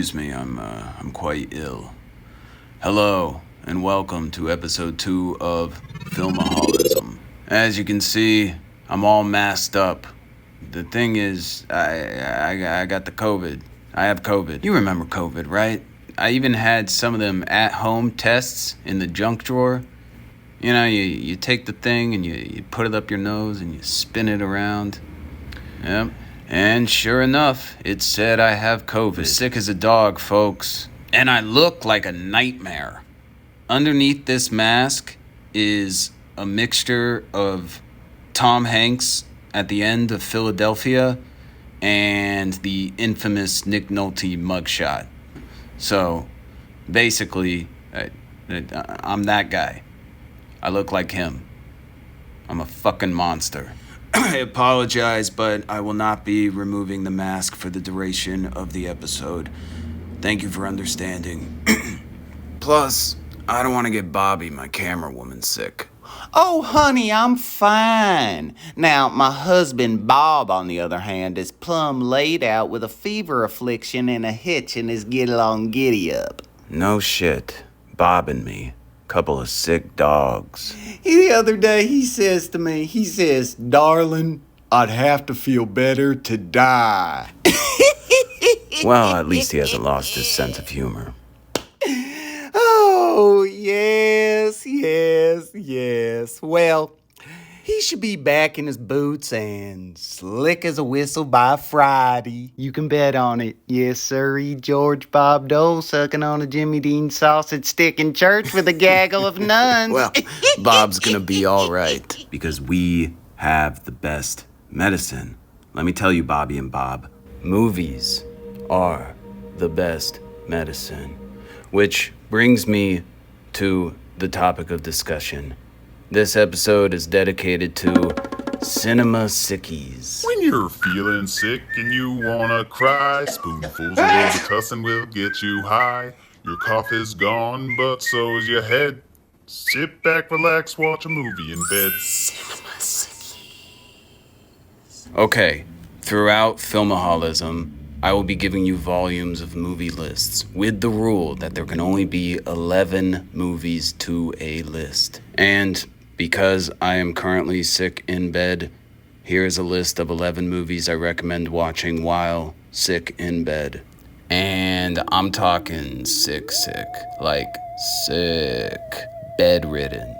Excuse me, I'm quite ill. Hello, and welcome to Episode 2 of Filmoholism. As you can see, I'm all masked up. The thing is, I got the COVID. I have COVID. You remember COVID, right? I even had some of them at-home tests in the junk drawer. You know, you take the thing and you put it up your nose and you spin it around. Yep. And sure enough, it said I have COVID. Sick as a dog, folks. And I look like a nightmare. Underneath this mask is a mixture of Tom Hanks at the end of Philadelphia and the infamous Nick Nolte mugshot. So, basically, I'm that guy. I look like him. I'm a fucking monster. I apologize, but I will not be removing the mask for the duration of the episode. Thank you for understanding. Plus, I don't want to get Bobby, my camera woman, sick. Oh, honey, I'm fine. Now, my husband, Bob, on the other hand, is plumb laid out with a fever affliction and a hitch in his get-along giddy-up. No shit. Bob and me. Couple of sick dogs. The other day, he says to me, darling, I'd have to feel better to die. Well, at least he hasn't lost his sense of humor. Oh, yes. Well, he should be back in his boots and slick as a whistle by Friday. You can bet on it. Yes, sirree, George Bob Dole sucking on a Jimmy Dean sausage stick in church with a gaggle of nuns. Well, Bob's gonna be all right because we have the best medicine. Let me tell you, Bobby and Bob, movies are the best medicine. Which brings me to the topic of discussion. This episode is dedicated to cinema sickies. When you're feeling sick and you wanna cry, spoonfuls of Robitussin will get you high. Your cough is gone, but so is your head. Sit back, relax, watch a movie in bed. Cinema Sickies. Okay, throughout Filmoholism, I will be giving you volumes of movie lists with the rule that there can only be 11 movies to a list. And because I am currently sick in bed, here's a list of 11 movies I recommend watching while sick in bed. And I'm talking sick, like sick, bedridden.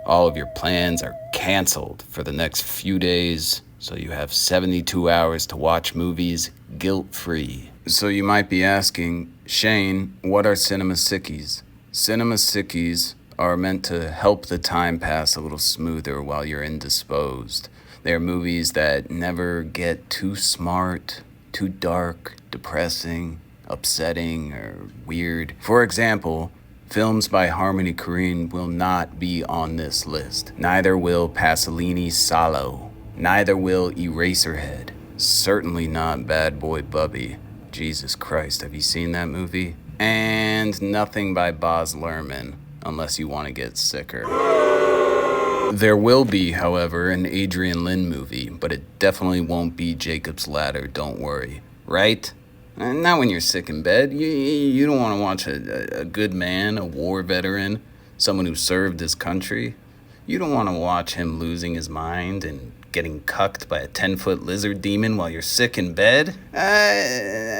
All of your plans are canceled for the next few days, so you have 72 hours to watch movies guilt-free. So you might be asking, Shane, what are cinema sickies? Cinema sickies are meant to help the time pass a little smoother while you're indisposed. They're movies that never get too smart, too dark, depressing, upsetting, or weird. For example, films by Harmony Korine will not be on this list. Neither will Pasolini Salo. Neither will Eraserhead. Certainly not Bad Boy Bubby. Jesus Christ, have you seen that movie? And nothing by Baz Luhrmann, unless you want to get sicker. There will be, however, an Adrian Lyne movie, but it definitely won't be Jacob's Ladder, don't worry. Right? Not when you're sick in bed. You don't want to watch a good man, a war veteran, someone who served his country. You don't want to watch him losing his mind and getting cucked by a 10-foot lizard demon while you're sick in bed?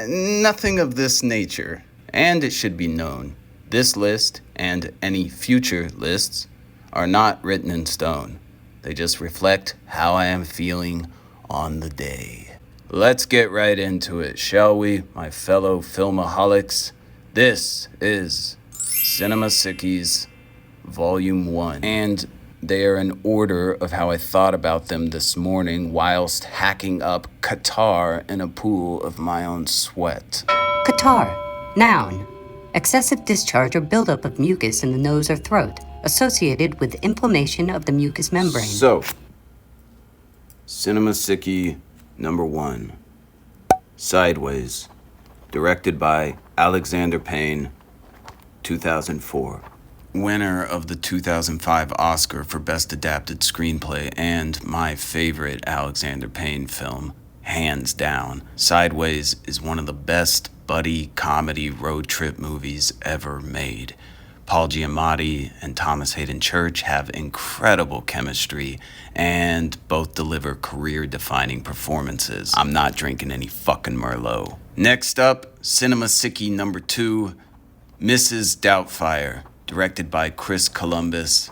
Nothing of this nature. And it should be known, this list and any future lists are not written in stone. They just reflect how I am feeling on the day. Let's get right into it, shall we, my fellow filmaholics? This is Cinema Sickies, Volume 1. And they are in order of how I thought about them this morning whilst hacking up catarrh in a pool of my own sweat. Catarrh. Noun. Excessive discharge or buildup of mucus in the nose or throat, associated with inflammation of the mucous membrane. So, Cinema Sickie number 1. Sideways. Directed by Alexander Payne, 2004. Winner of the 2005 Oscar for Best Adapted Screenplay and my favorite Alexander Payne film, hands down. Sideways is one of the best buddy comedy road trip movies ever made. Paul Giamatti and Thomas Hayden Church have incredible chemistry and both deliver career-defining performances. I'm not drinking any fucking Merlot. Next up, Cinema Sickie number 2, Mrs. Doubtfire, directed by Chris Columbus,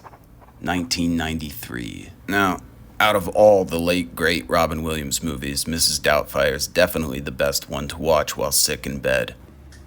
1993. Now, out of all the late great Robin Williams movies, Mrs. Doubtfire is definitely the best one to watch while sick in bed.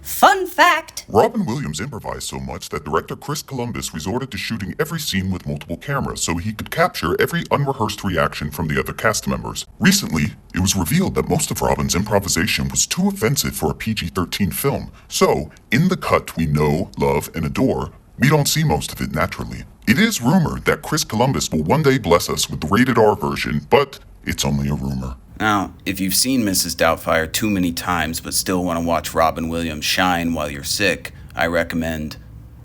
Fun fact! Robin Williams improvised so much that director Chris Columbus resorted to shooting every scene with multiple cameras so he could capture every unrehearsed reaction from the other cast members. Recently, it was revealed that most of Robin's improvisation was too offensive for a PG-13 film. So, in the cut we know, love, and adore, we don't see most of it naturally. It is rumored that Chris Columbus will one day bless us with the rated R version, but it's only a rumor. Now, if you've seen Mrs. Doubtfire too many times but still want to watch Robin Williams shine while you're sick, I recommend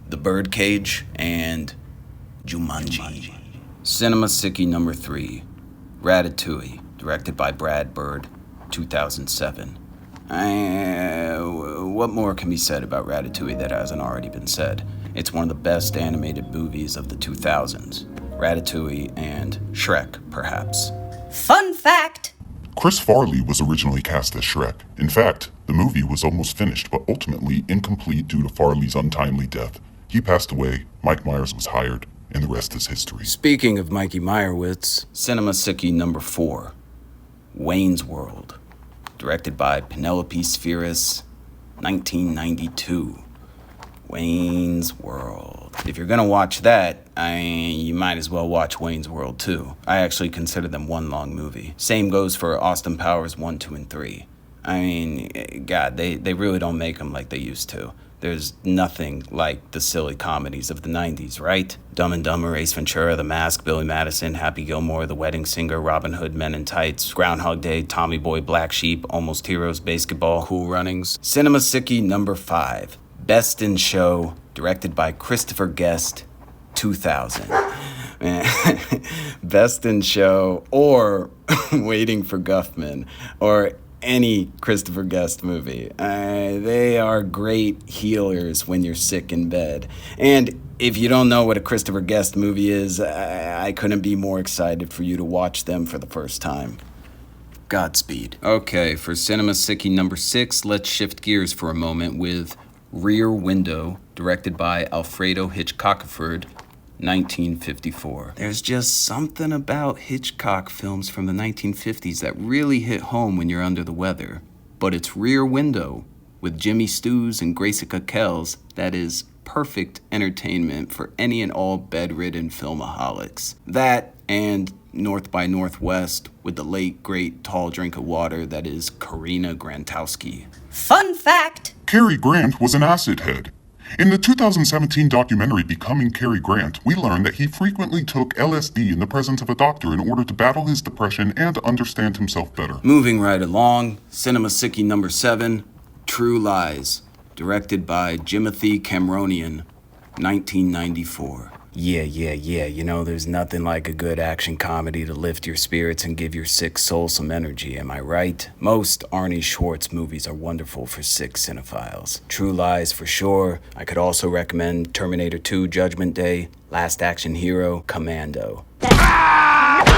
The Birdcage and Jumanji. Cinema Sickie number 3, Ratatouille, directed by Brad Bird, 2007. What more can be said about Ratatouille that hasn't already been said? It's one of the best animated movies of the 2000s. Ratatouille and Shrek, perhaps. Fun fact! Chris Farley was originally cast as Shrek. In fact, the movie was almost finished, but ultimately incomplete due to Farley's untimely death. He passed away, Mike Myers was hired, and the rest is history. Speaking of Mikey Meyerowitz, Cinema Sickie number 4, Wayne's World, directed by Penelope Spheeris, 1992. Wayne's World. If you're gonna watch that, you might as well watch Wayne's World too. I actually consider them one long movie. Same goes for Austin Powers 1, 2, and 3. God, they really don't make them like they used to. There's nothing like the silly comedies of the 90s, right? Dumb and Dumber, Ace Ventura, The Mask, Billy Madison, Happy Gilmore, The Wedding Singer, Robin Hood, Men in Tights, Groundhog Day, Tommy Boy, Black Sheep, Almost Heroes, Basketball, Cool Runnings. Cinema Sickie number 5, Best in Show, directed by Christopher Guest, 2000. Best in Show, or Waiting for Guffman, or any Christopher Guest movie. They are great healers when you're sick in bed. And if you don't know what a Christopher Guest movie is, I couldn't be more excited for you to watch them for the first time. Godspeed. Okay, for Cinema Sickie number 6, let's shift gears for a moment with Rear Window, directed by Alfredo Hitchcock, 1954. There's just something about Hitchcock films from the 1950s that really hit home when you're under the weather. But it's Rear Window, with Jimmy Stews and Graceka Kells, that is perfect entertainment for any and all bedridden filmaholics. That and North by Northwest with the late, great, tall drink of water that is Karina Grantowski. Fun fact! Cary Grant was an acid head. In the 2017 documentary Becoming Cary Grant, we learned that he frequently took LSD in the presence of a doctor in order to battle his depression and understand himself better. Moving right along, Cinema Sickie number 7, True Lies, directed by Jimothy Cameronian, 1994. Yeah, you know, there's nothing like a good action comedy to lift your spirits and give your sick soul some energy, am I right? Most Arnie Schwartz movies are wonderful for sick cinephiles. True Lies for sure. I could also recommend Terminator 2, Judgment Day, Last Action Hero, Commando.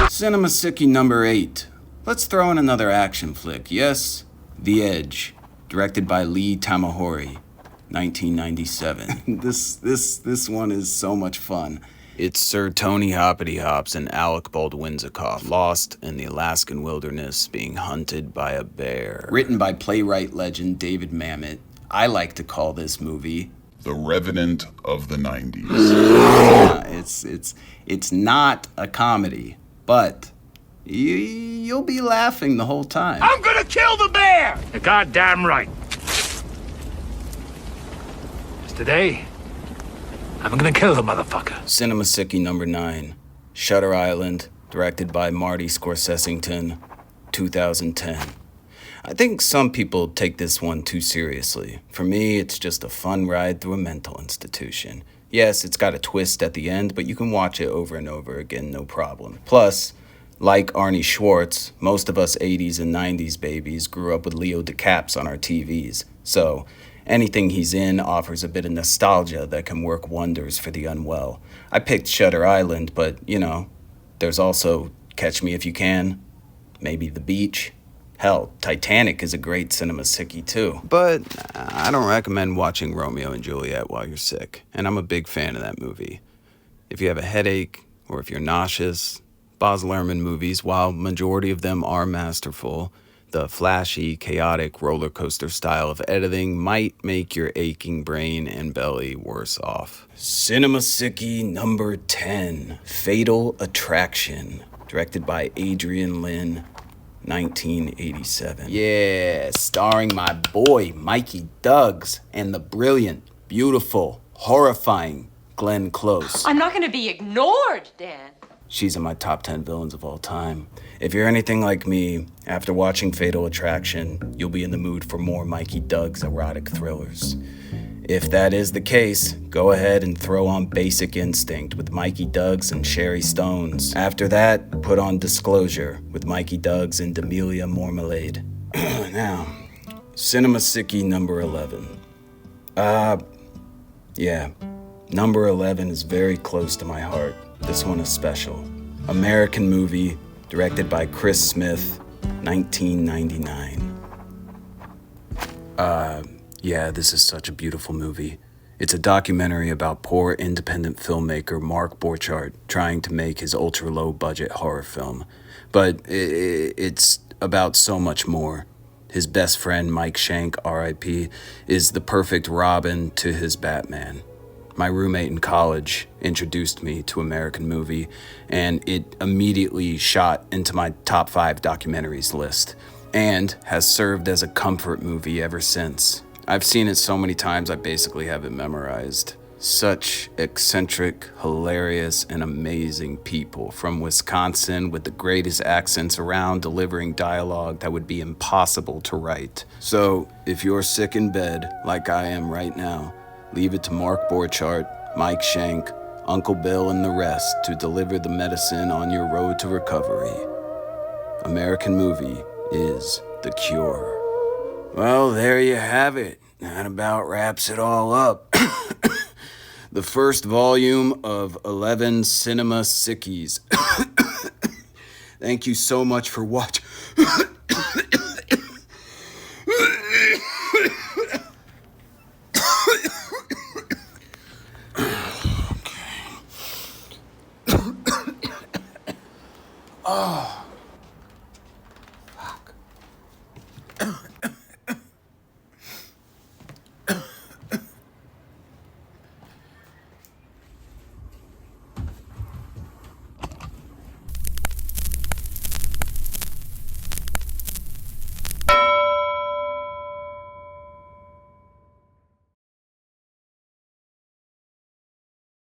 Cinema Sickie number 8. Let's throw in another action flick, yes? The Edge, directed by Lee Tamahori, 1997. This one is so much fun. It's Sir Tony Hoppity Hops and Alec Baldwinsakoff, lost in the Alaskan wilderness, being hunted by a bear. Written by playwright legend David Mamet. I like to call this movie The Revenant of the 90s. It's not a comedy, but you'll be laughing the whole time. I'm gonna kill the bear! You're goddamn right. Today, I'm gonna kill the motherfucker. Cinema Sickie number 9, Shutter Island, directed by Marty Scorsesington, 2010. I think some people take this one too seriously. For me, it's just a fun ride through a mental institution. Yes, it's got a twist at the end, but you can watch it over and over again, no problem. Plus, Like Arnie Schwartz, most of us 80s and 90s babies grew up with Leo DeCaps on our TVs, so anything he's in offers a bit of nostalgia that can work wonders for the unwell. I picked Shutter Island, but, there's also Catch Me If You Can, maybe The Beach. Hell, Titanic is a great cinema sickie too. But I don't recommend watching Romeo and Juliet while you're sick, and I'm a big fan of that movie. If you have a headache, or if you're nauseous, Baz Luhrmann movies, while majority of them are masterful, the flashy, chaotic roller coaster style of editing might make your aching brain and belly worse off. Cinema Sickie number 10, Fatal Attraction, directed by Adrian Lyne, 1987. Yeah, starring my boy Mikey Duggs and the brilliant, beautiful, horrifying Glenn Close. I'm not going to be ignored, Dan. She's in my top 10 villains of all time. If you're anything like me, after watching Fatal Attraction, you'll be in the mood for more Mikey Duggs erotic thrillers. If that is the case, go ahead and throw on Basic Instinct with Mikey Duggs and Sherry Stones. After that, put on Disclosure with Mikey Duggs and D'Amelia Marmalade. Now, Cinema Sickie number 11. Yeah, number 11 is very close to my heart. This one is special. American movie, directed by Chris Smith, 1999. Yeah, this is such a beautiful movie. It's a documentary about poor independent filmmaker Mark Borchardt trying to make his ultra-low budget horror film. But it's about so much more. His best friend, Mike Shank, R.I.P., is the perfect Robin to his Batman. My roommate in college introduced me to American Movie, and it immediately shot into my top 5 documentaries list, and has served as a comfort movie ever since. I've seen it so many times I basically have it memorized. Such eccentric, hilarious, and amazing people from Wisconsin with the greatest accents around, delivering dialogue that would be impossible to write. So, if you're sick in bed, like I am right now, leave it to Mark Borchardt, Mike Shank, Uncle Bill, and the rest to deliver the medicine on your road to recovery. American Movie is the cure. Well, there you have it. That about wraps it all up. The first volume of 11 Cinema Sickies. Thank you so much for watching. Oh. Fuck.